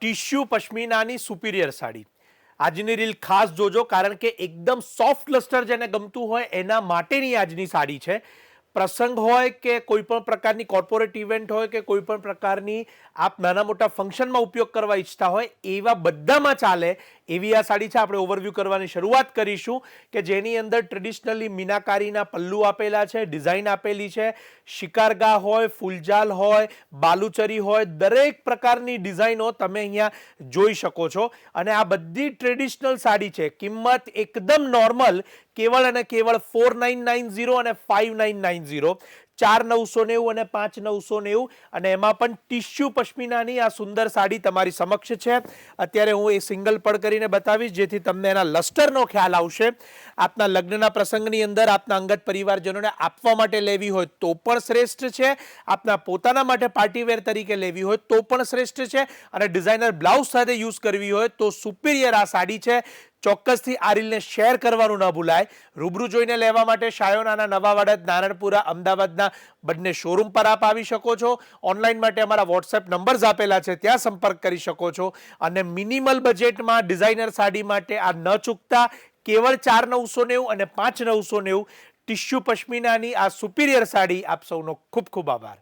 Tissue પશ્મિનાની superior sari. આજની reel ખાસ જોજો, કારણ કે એકદમ સોફ્ટ લસ્ટર જેને ગમતું હોય એના માટેની આજની સાડી છે. પ્રસંગ હોય કે કોઈ પણ પ્રકારની કોર્પોરેટ ઇવેન્ટ હોય કે કોઈ પણ પ્રકારની આપ નાના મોટા ફંક્શનમાં ઉપયોગ કરવા ઈચ્છતા હોય એવા બધામાં ચાલે એવી આ સાડી છે. આપણે ઓવરવ્યૂ કરવાની શરૂઆત કરીશું કે જેની અંદર ટ્રેડિશનલી મીનાકારીના પલ્લુ આપેલા છે, ડિઝાઇન આપેલી છે, શિકારગા હોય, ફૂલજાલ હોય, બાલુચરી હોય, દરેક પ્રકારની ડિઝાઇનો તમે અહીંયા જોઈ શકો છો. અને આ બધી ટ્રેડિશનલ સાડી છે. કિંમત એકદમ નોર્મલ, કેવળ અને કેવળ 4990 અને 5990, 4990 અને 5990. અને એમાં પણ ટીશ્યુ પશ્મિનાની આ સુંદર સાડી તમારી સમક્ષ છે. અત્યારે હું એ સિંગલ પડ કરીને બતાવીશ જેથી તમને એના લસ્ટરનો ખ્યાલ આવશે. આપના લગ્નના પ્રસંગની અંદર આપના અંગત પરિવારજનોને આપવા માટે લેવી હોય તો પણ શ્રેષ્ઠ છે, આપના પોતાના માટે પાર્ટીવેર તરીકે લેવી હોય તો પણ શ્રેષ્ઠ છે, અને ડિઝાઇનર બ્લાઉઝ સાથે યુઝ કરવી હોય તો સુપિરિયર આ સાડી છે. ચોક્કસથી આ રીલને શેર કરવાનું ન ભૂલાય. રૂબરૂ જોઈને લેવા માટે શાયોનાના, નવાવાડા, નારણપુરા, અમદાવાદના બંને શોરૂમ પર આપ આવી શકો છો. ઓનલાઈન માટે અમારા વોટ્સએપ નંબર્સ આપેલા છે, ત્યાં સંપર્ક કરી શકો છો. અને મિનિમલ બજેટમાં ડિઝાઇનર સાડી માટે આ ન ચૂકતા કેવળ 4990 અને 5990 ટીશ્યુ પશ્મિનાની આ સુપિરિયર સાડી. આપ સૌનો ખૂબ ખૂબ આભાર.